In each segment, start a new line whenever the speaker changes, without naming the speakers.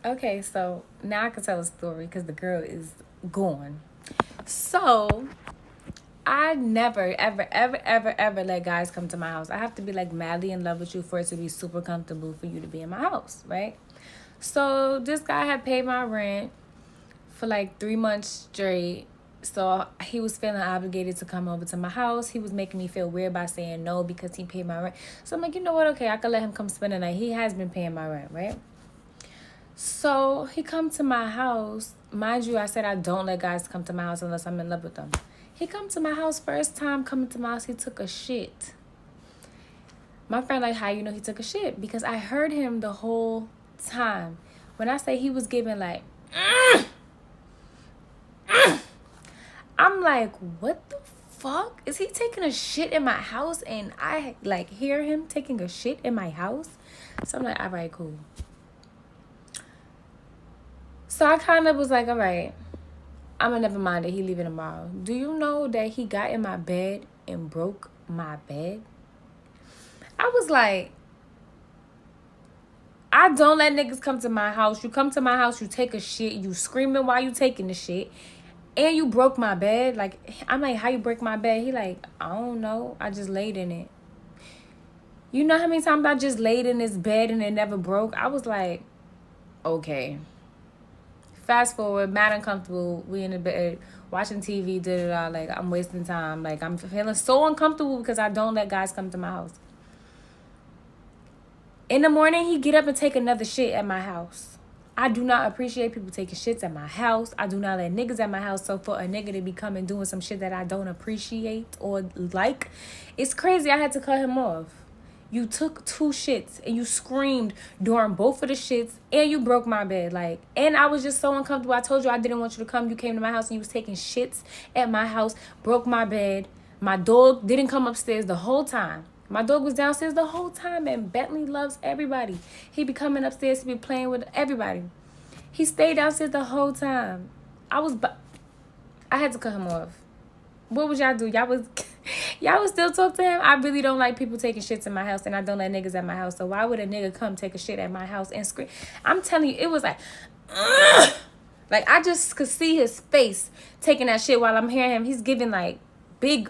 Okay, so now I can tell a story because the girl is gone. So I never, ever, ever, ever, ever let guys come to my house. I have to be like madly in love with you for it to be super comfortable for you to be in my house, right? So this guy had paid my rent for like 3 months straight. So he was feeling obligated to come over to my house. He was making me feel weird by saying no because he paid my rent. So I'm like, you know what? Okay, I could let him come spend the night. He has been paying my rent, right? So he come to my house. Mind you, I said I don't let guys come to my house unless I'm in love with them. He come to my house, first time coming to my house, he took a shit. My friend like, how you know he took a shit? Because I heard him the whole time. When I say he was giving like, I'm like, what the fuck? Is he taking a shit in my house and I like hear him taking a shit in my house? So I'm like, all right, cool. So I kind of was like, all right, I'm gonna never mind it. He leaving tomorrow. Do you know that he got in my bed and broke my bed? I was like, I don't let niggas come to my house. You come to my house, you take a shit, you screaming while you taking the shit, and you broke my bed. Like, I'm like, how you break my bed? He like, I don't know. I just laid in it. You know how many times I just laid in this bed and it never broke? I was like, okay. Fast forward, mad uncomfortable. We in the bed watching TV, like I'm wasting time. Like I'm feeling so uncomfortable because I don't let guys come to my house. In the morning, he get up and take another shit at my house. I do not appreciate people taking shits at my house. I do not let niggas at my house. So for a nigga to be coming doing some shit that I don't appreciate or like, it's crazy. I had to cut him off. You took 2 shits and you screamed during both of the shits and you broke my bed. Like, and I was just so uncomfortable. I told you I didn't want you to come. You came to my house and you was taking shits at my house, broke my bed. My dog didn't come upstairs the whole time. My dog was downstairs the whole time, and Bentley loves everybody. He be coming upstairs to be playing with everybody. He stayed downstairs the whole time. I had to cut him off. What would y'all do? Y'all would still talk to him? I really don't like people taking shits in my house, and I don't let niggas at my house. So why would a nigga come take a shit at my house and scream? I'm telling you, it was like, ugh! Like I just could see his face taking that shit while I'm hearing him. He's giving like big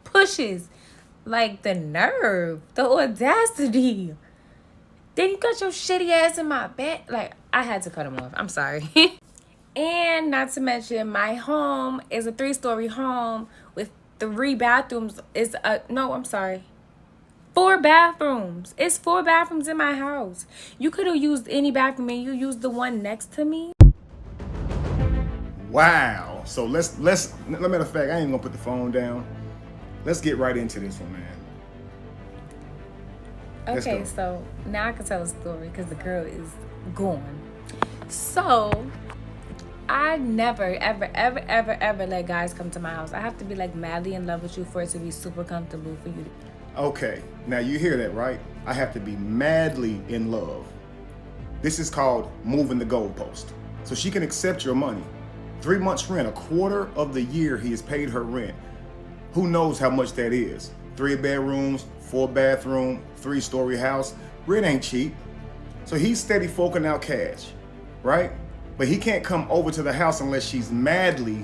pushes. Like the nerve, the audacity. Then you got your shitty ass in my bed. Like I had to cut him off. I'm sorry. And not to mention, my home is a 3-story home with 3 bathrooms. I'm sorry. 4 bathrooms. It's 4 bathrooms in my house. You could have used any bathroom and you used the one next to me.
Wow. So let's matter of fact, I ain't gonna put the phone down. Let's get right into this one, man.
Okay, so now I can tell a story because the girl is gone. So I never, ever, ever, ever, ever let guys come to my house. I have to be like madly in love with you for it to be super comfortable for you to.
Okay, now you hear that, right? I have to be madly in love. This is called moving the goalpost. So she can accept your money. 3 months rent, a quarter of the year he has paid her rent. Who knows how much that is? 3 bedrooms, 4 bathroom, 3-story house. Rent ain't cheap. So he's steady forking out cash, right? But he can't come over to the house unless she's madly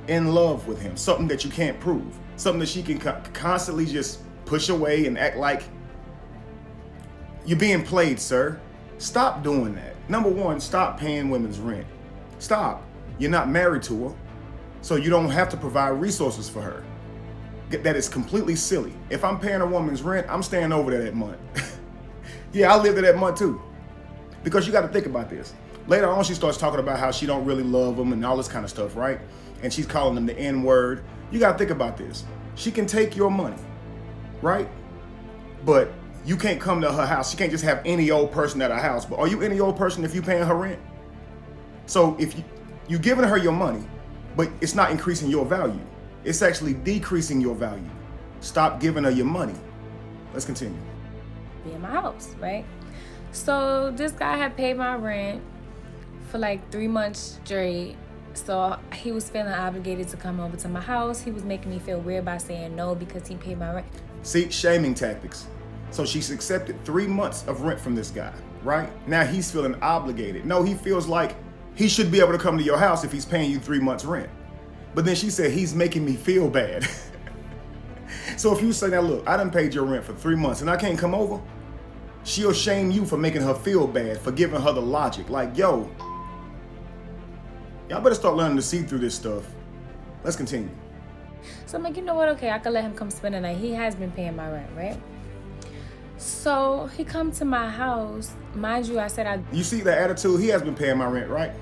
in love with him. Something that you can't prove. Something that she can constantly just push away and act like you're being played, sir. Stop doing that. Number one, stop paying women's rent. Stop. You're not married to her, so you don't have to provide resources for her. That is completely silly. If I'm paying a woman's rent, I'm staying over there that month. Yeah, I live there that month too. Because you got to think about this. Later on, she starts talking about how she don't really love him and all this kind of stuff, right? And she's calling him the N-word. You got to think about this. She can take your money, right? But you can't come to her house. She can't just have any old person at her house. But are you any old person if you paying her rent? So if you're giving her your money, but it's not increasing your value. It's actually decreasing your value. Stop giving her your money. Let's continue.
Be in my house, right? So this guy had paid my rent for like 3 months straight. So he was feeling obligated to come over to my house. He was making me feel weird by saying no because he paid my rent.
See, shaming tactics. So she's accepted 3 months of rent from this guy. right? Now he's feeling obligated. No, he feels like he should be able to come to your house if he's paying you 3 months rent. But then she said, he's making me feel bad. So if you say, now look, I done paid your rent for 3 months and I can't come over, she'll shame you for making her feel bad, for giving her the logic. Like, yo, y'all better start learning to see through this stuff. Let's continue.
So I'm like, you know what? Okay, I could let him come spend the night. He has been paying my rent, right? So he come to my house. Mind you, I said
You see the attitude? He has been paying my rent, right?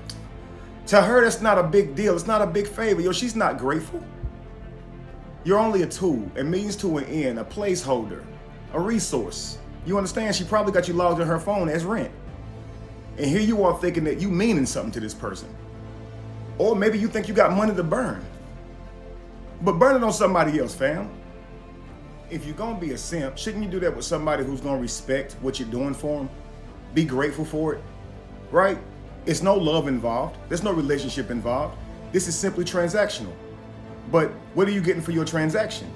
To her, that's not a big deal. It's not a big favor. Yo, she's not grateful. You're only a tool, a means to an end, a placeholder, a resource. You understand? She probably got you logged in her phone as rent. And here you are thinking that you meaning something to this person. Or maybe you think you got money to burn. But burn it on somebody else, fam. If you're gonna be a simp, shouldn't you do that with somebody who's gonna respect what you're doing for them? Be grateful for it, right? It's no love involved. There's no relationship involved. This is simply transactional. But what are you getting for your transaction?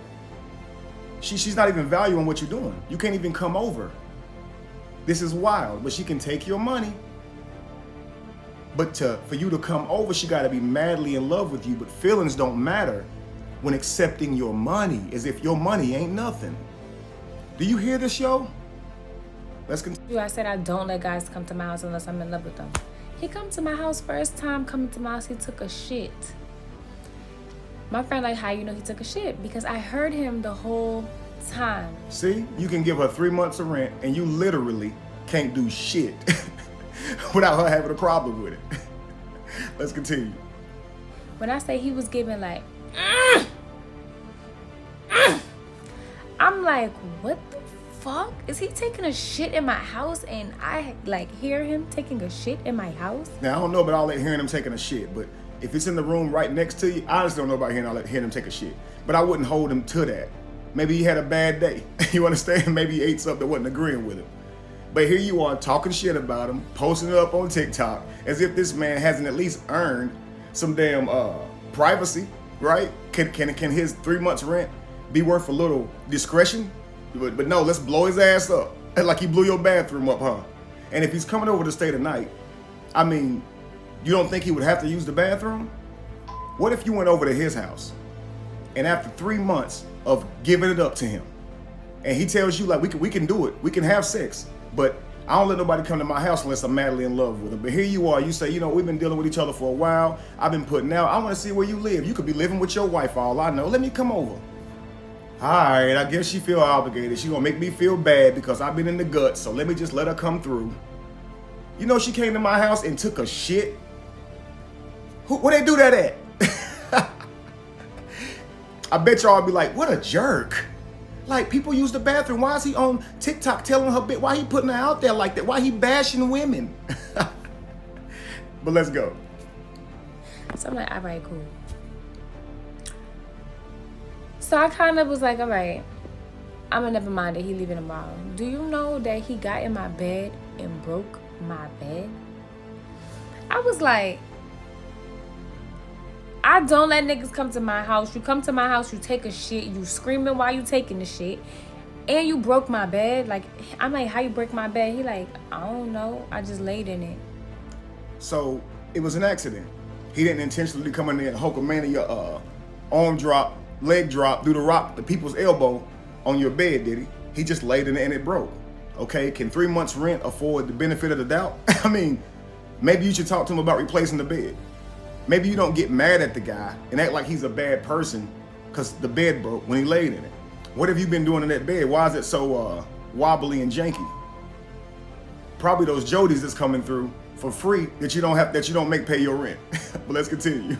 She's not even valuing what you're doing. You can't even come over. This is wild, but she can take your money. But for you to come over, she gotta be madly in love with you, but feelings don't matter when accepting your money, as if your money ain't nothing. Do you hear this, yo? Let's continue.
I said I don't let guys come to my house unless I'm in love with them. He come to my house, first time coming to my house, he took a shit. My friend like, how you know he took a shit? Because I heard him the whole time.
See, you can give her 3 months of rent and you literally can't do shit without her having a problem with it. Let's continue.
When I say he was giving like, I'm like, what the fuck? Is he taking a shit in my house and I like hear him taking a shit in my house?
Now, I don't know about all that hearing him taking a shit, but if it's in the room right next to you, I honestly don't know about hearing him take a shit. But I wouldn't hold him to that. Maybe he had a bad day. You understand? Maybe he ate something that wasn't agreeing with him. But here you are talking shit about him, posting it up on TikTok, as if this man hasn't at least earned some damn privacy, right? Can his 3 months rent be worth a little discretion? But no, let's blow his ass up. Like he blew your bathroom up, huh? And if he's coming over to stay the night, I mean, you don't think he would have to use the bathroom? What if you went over to his house and after 3 months of giving it up to him, and he tells you like, we can do it, we can have sex, but I don't let nobody come to my house unless I'm madly in love with him. But here you are, you say, you know, we've been dealing with each other for a while. I've been putting out, I want to see where you live. You could be living with your wife, all I know. Let me come over. All right, I guess she feel obligated. She gonna make me feel bad because I've been in the guts, so let me just let her come through. You know, she came to my house and took a shit. Where they do that at? I bet y'all be like, what a jerk. Like, people use the bathroom. Why is he on TikTok telling her bit? Why he putting her out there like that? Why he bashing women? But let's go.
So I'm like, all right, cool. So I kind of was like, all right, I'm gonna never mind that he leaving tomorrow. Do you know that he got in my bed and broke my bed? I was like, I don't let niggas come to my house. You come to my house, you take a shit, you screaming while you taking the shit, and you broke my bed. Like, I'm like, how you break my bed? He like, I don't know, I just laid in it.
So it was an accident. He didn't intentionally come in there and Hulkamania, arm drop, leg drop, do the people's elbow on your bed, did he? He just laid in it and it broke. Okay, can 3 months rent afford the benefit of the doubt? I mean, maybe you should talk to him about replacing the bed. Maybe you don't get mad at the guy and act like he's a bad person because the bed broke when he laid in it. What have you been doing in that bed? Why is it so wobbly and janky? Probably those Jodies that's coming through for free that you don't make pay your rent. But let's continue.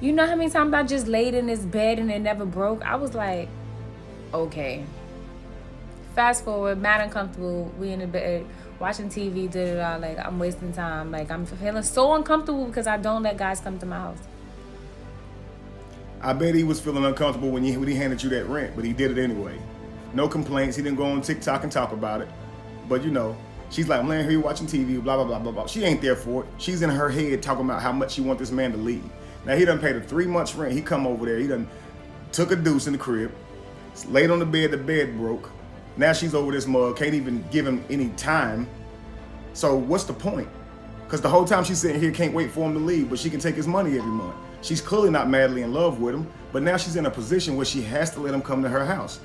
You know how many times I just laid in this bed and it never broke? I was like, okay. Fast forward, mad uncomfortable. We in the bed watching TV, like I'm wasting time. Like I'm feeling so uncomfortable because I don't let guys come to my house.
I bet he was feeling uncomfortable when he handed you that rent, but he did it anyway. No complaints. He didn't go on TikTok and talk about it. But you know, she's like, I'm laying here watching TV, blah, blah, blah, blah, blah. She ain't there for it. She's in her head talking about how much she wants this man to leave. Now he done paid her 3 months rent. He come over there. He done took a deuce in the crib, laid on the bed broke. Now she's over this mug, can't even give him any time. So what's the point? Because the whole time she's sitting here, can't wait for him to leave, but she can take his money every month. She's clearly not madly in love with him, but now she's in a position where she has to let him come to her house.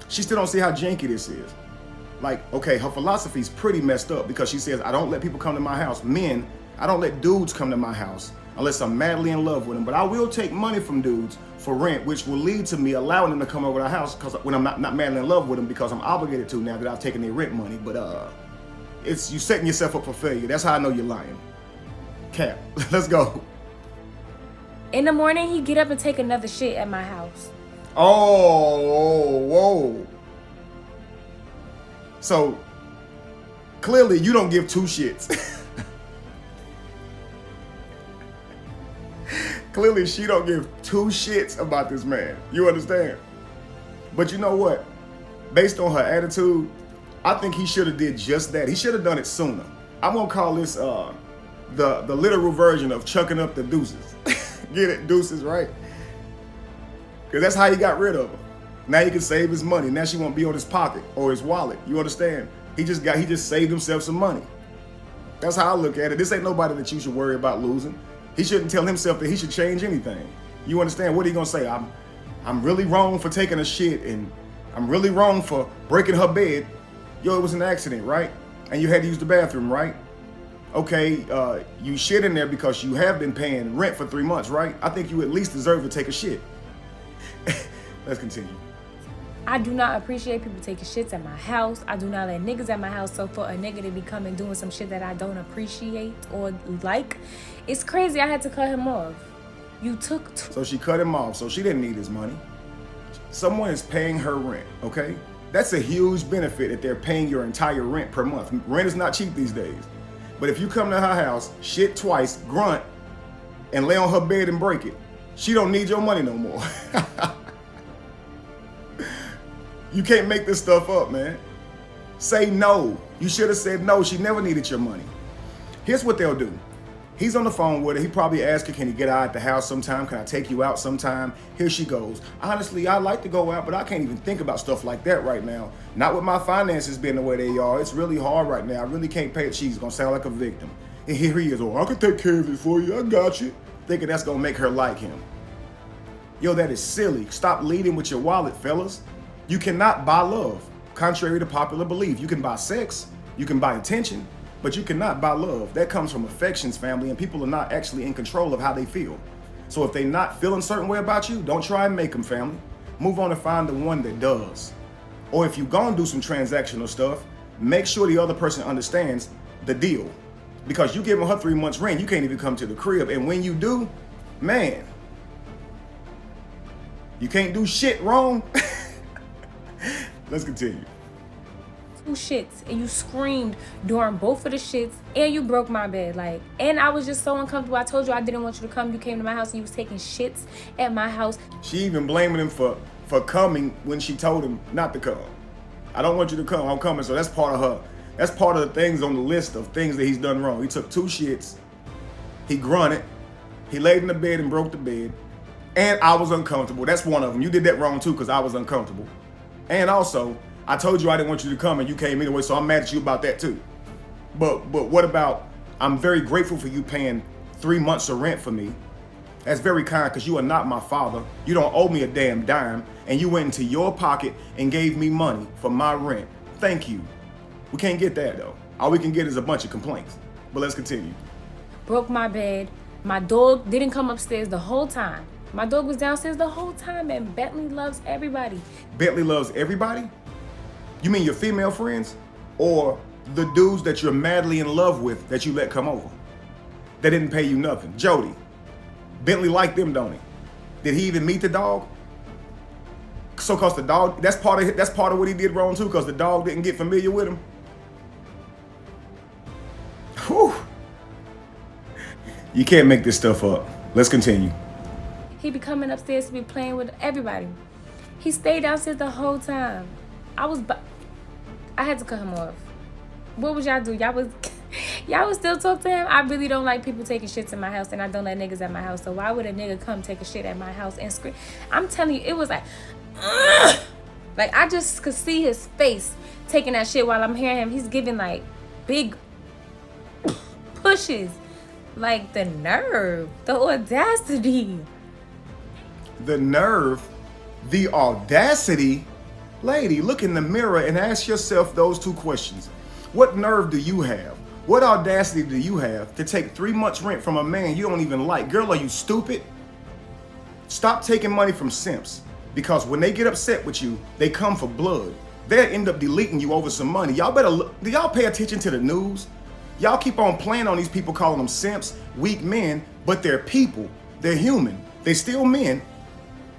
She still don't see how janky this is. Like, okay, her philosophy's pretty messed up because she says, I don't let people come to my house. Men, I don't let dudes come to my house unless I'm madly in love with them. But I will take money from dudes for rent, which will lead to me allowing them to come over to the house because when I'm not madly in love with them because I'm obligated to now that I've taken their rent money. But it's you setting yourself up for failure. That's how I know you're lying. Cap, let's go.
In the morning, he get up and take another shit at my house.
Oh, whoa. So clearly you don't give two shits. Clearly she don't give two shits about this man. You understand? But you know what? Based on her attitude, I think he should have did just that. He should have done it sooner. I'm gonna call this the literal version of chucking up the deuces. Get it? Deuces, right? Because that's how he got rid of her. Now he can save his money. Now she won't be on his pocket or his wallet. You understand? He just saved himself some money. That's how I look at it. This ain't nobody that you should worry about losing. He shouldn't tell himself that he should change anything. You understand? What are you gonna say? I'm really wrong for taking a shit and I'm really wrong for breaking her bed. Yo, it was an accident, right? And you had to use the bathroom, right? Okay, you shit in there because you have been paying rent for 3 months, right? I think you at least deserve to take a shit. Let's continue.
I do not appreciate people taking shits at my house. I do not let niggas at my house. So for a nigga to be coming doing some shit that I don't appreciate or like, it's crazy. I had to cut him off. You took...
So she cut him off. So she didn't need his money. Someone is paying her rent, okay? That's a huge benefit that they're paying your entire rent per month. Rent is not cheap these days. But if you come to her house, shit twice, grunt, and lay on her bed and break it, she don't need your money no more. You can't make this stuff up, man. Say no. You should have said no. She never needed your money. Here's what they'll do. He's on the phone with her. He probably asked her, can you get out at the house sometime? Can I take you out sometime? Here she goes. Honestly, I like to go out, but I can't even think about stuff like that right now. Not with my finances being the way they are. It's really hard right now. I really can't pay it. She's going to sound like a victim. And here he is. Oh, I can take care of it for you. I got you. Thinking that's going to make her like him. Yo, that is silly. Stop leading with your wallet, fellas. You cannot buy love, contrary to popular belief. You can buy sex, you can buy attention, but you cannot buy love. That comes from affections, family, and people are not actually in control of how they feel. So if they're not feeling a certain way about you, don't try and make them, family. Move on and find the one that does. Or if you're gonna do some transactional stuff, make sure the other person understands the deal. Because you giving her 3 months rent, you can't even come to the crib. And when you do, man, you can't do shit wrong. Let's continue.
2 shits and you screamed during both of the shits and you broke my bed. Like, and I was just so uncomfortable. I told you I didn't want you to come. You came to my house and you was taking shits at my house.
She even blaming him for coming when she told him not to come. I don't want you to come. I'm coming. So that's part of her. That's part of the things on the list of things that he's done wrong. He took 2 shits. He grunted. He laid in the bed and broke the bed. And I was uncomfortable. That's one of them. You did that wrong too because I was uncomfortable. And also, I told you I didn't want you to come and you came anyway, so I'm mad at you about that too. But what about, I'm very grateful for you paying 3 months of rent for me. That's very kind because you are not my father. You don't owe me a damn dime. And you went into your pocket and gave me money for my rent. Thank you. We can't get that though. All we can get is a bunch of complaints. But let's continue.
Broke my bed. My dog didn't come upstairs the whole time. My dog was downstairs the whole time, and Bentley loves everybody.
Bentley loves everybody? You mean your female friends? Or the dudes that you're madly in love with that you let come over? That didn't pay you nothing. Jody, Bentley liked them, don't he? Did he even meet the dog? So cause the dog, that's part of what he did wrong too, because the dog didn't get familiar with him. Whew. You can't make this stuff up. Let's continue.
He be coming upstairs to be playing with everybody. He stayed downstairs the whole time. I had to cut him off. What would y'all do? Y'all would still talk to him? I really don't like people taking shits in my house, and I don't let niggas at my house. So why would a nigga come take a shit at my house and scream? I'm telling you, it was like, ugh! Like, I just could see his face taking that shit while I'm hearing him. He's giving, like, big pushes. Like, the nerve, the audacity.
The nerve, the audacity. Lady, look in the mirror and ask yourself those two questions. What nerve do you have? What audacity do you have to take 3 months rent from a man you don't even like? Girl, are you stupid? Stop taking money from simps, because when they get upset with you, they come for blood. They'll end up deleting you over some money. Y'all better look. Do y'all pay attention to the news? Y'all keep on playing on these people, calling them simps, weak men, but they're people. They're human. They still men.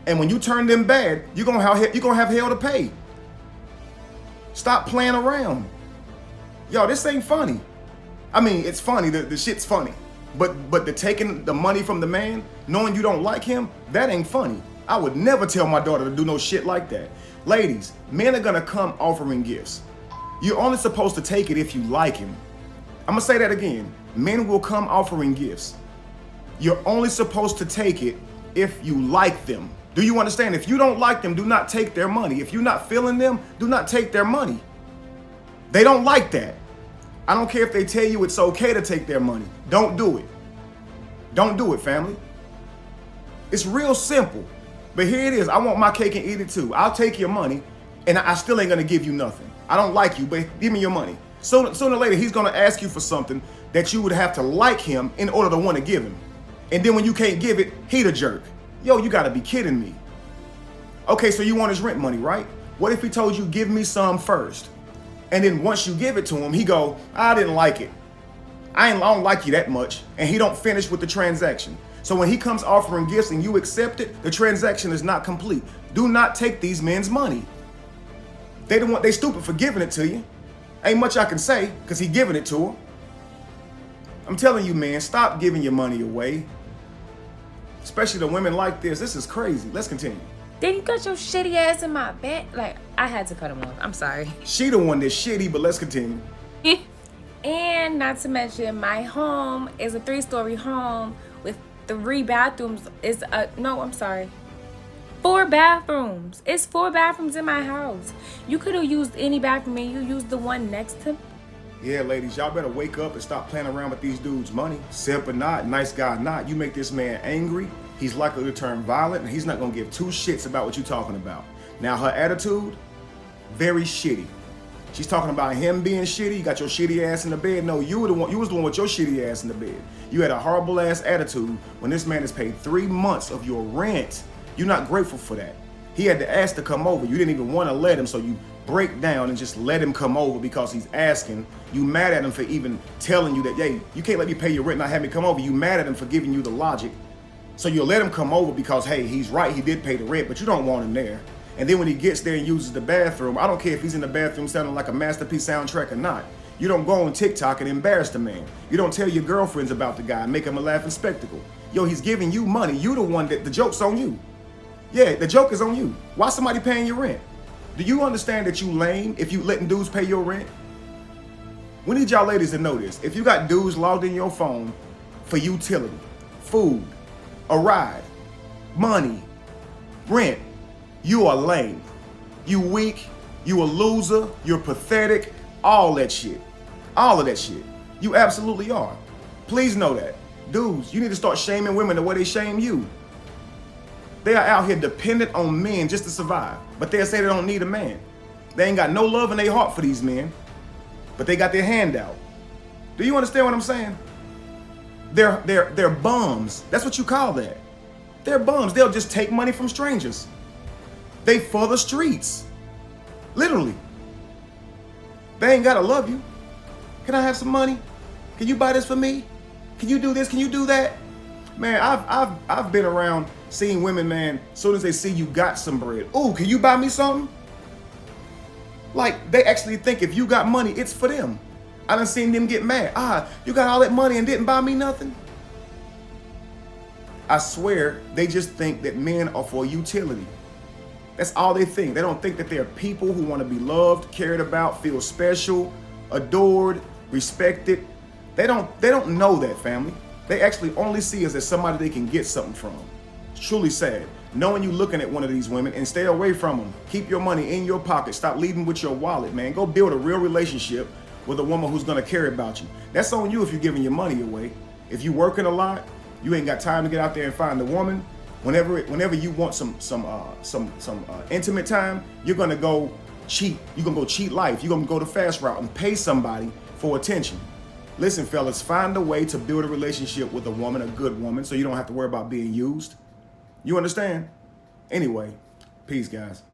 And when you turn them bad, you're gonna have hell to pay. Stop playing around. Yo, this ain't funny. I mean, it's funny. The shit's funny. But the taking the money from the man, knowing you don't like him, that ain't funny. I would never tell my daughter to do no shit like that. Ladies, men are gonna come offering gifts. You're only supposed to take it if you like him. I'm gonna say that again. Men will come offering gifts. You're only supposed to take it if you like them. Do you understand? If you don't like them, do not take their money. If you're not feeling them, do not take their money. They don't like that. I don't care if they tell you it's okay to take their money. Don't do it. Don't do it, family. It's real simple. But here it is. I want my cake and eat it too. I'll take your money, and I still ain't gonna give you nothing. I don't like you, but give me your money. Sooner or later, he's gonna ask you for something that you would have to like him in order to want to give him. And then when you can't give it, he the jerk. Yo, you gotta be kidding me. Okay, so you want his rent money, right? What if he told you, give me some first? And then once you give it to him, he go, I didn't like it. I don't like you that much. And he don't finish with the transaction. So when he comes offering gifts and you accept it, the transaction is not complete. Do not take these men's money. They stupid for giving it to you. Ain't much I can say, because he giving it to them. I'm telling you, man, stop giving your money away. Especially the women like this. This is crazy. Let's continue.
Then you got your shitty ass in my bed. Like, I had to cut him off. I'm sorry.
She the one that's shitty, but let's continue.
And not to mention, my home is a 3-story home with 3 bathrooms. I'm sorry. 4 bathrooms. It's 4 bathrooms in my house. You could have used any bathroom and you used the one next to me.
Yeah, ladies, y'all better wake up and stop playing around with these dudes' money. Simp or not, nice guy or not, you make this man angry, he's likely to turn violent, and he's not gonna give 2 shits about what you're talking about. Now, her attitude, very shitty. She's talking about him being shitty. You got your shitty ass in the bed. No, you was the one with your shitty ass in the bed. You had a horrible ass attitude when this man has paid 3 months of your rent. You're not grateful for that. He had to ask to come over. You didn't even want to let him, so you break down and just let him come over because he's asking. You mad at him for even telling you that, hey, you can't let me pay your rent and not have me come over. You mad at him for giving you the logic. So you'll let him come over because, hey, he's right, he did pay the rent, but you don't want him there. And then when he gets there and uses the bathroom, I don't care if he's in the bathroom sounding like a masterpiece soundtrack or not. You don't go on TikTok and embarrass the man. You don't tell your girlfriends about the guy and make him a laughing spectacle. Yo, he's giving you money. You the one that the joke's on you. Yeah, the joke is on you. Why somebody paying your rent? Do you understand that you lame if you letting dudes pay your rent? We need y'all ladies to know this. If you got dudes logged in your phone for utility, food, a ride, money, rent, you are lame. You weak, you a loser, you're pathetic, all that shit. All of that shit. You absolutely are. Please know that. Dudes, you need to start shaming women the way they shame you. They are out here dependent on men just to survive. But they'll say they don't need a man. They ain't got no love in their heart for these men. But they got their hand out. Do you understand what I'm saying? They're bums. That's what you call that. They're bums. They'll just take money from strangers. They for the streets. Literally. They ain't gotta love you. Can I have some money? Can you buy this for me? Can you do this? Can you do that? Man, I've been around seeing women, man, as soon as they see you got some bread. Ooh, can you buy me something? Like, they actually think if you got money, it's for them. I done seen them get mad. You got all that money and didn't buy me nothing? I swear, they just think that men are for utility. That's all they think. They don't think that they're people who want to be loved, cared about, feel special, adored, respected. They don't know that, family. They actually only see us as somebody they can get something from. It's truly sad. knowing you looking at one of these women, and stay away from them. Keep your money in your pocket. Stop leading with your wallet, man. Go build a real relationship with a woman who's gonna care about you. That's on you if you're giving your money away. If you working a lot, you ain't got time to get out there and find a woman. Whenever you want some intimate time, you're gonna go cheat. You're gonna go cheat life. You're gonna go the fast route and pay somebody for attention. Listen, fellas, find a way to build a relationship with a woman, a good woman, so you don't have to worry about being used. You understand? Anyway, peace, guys.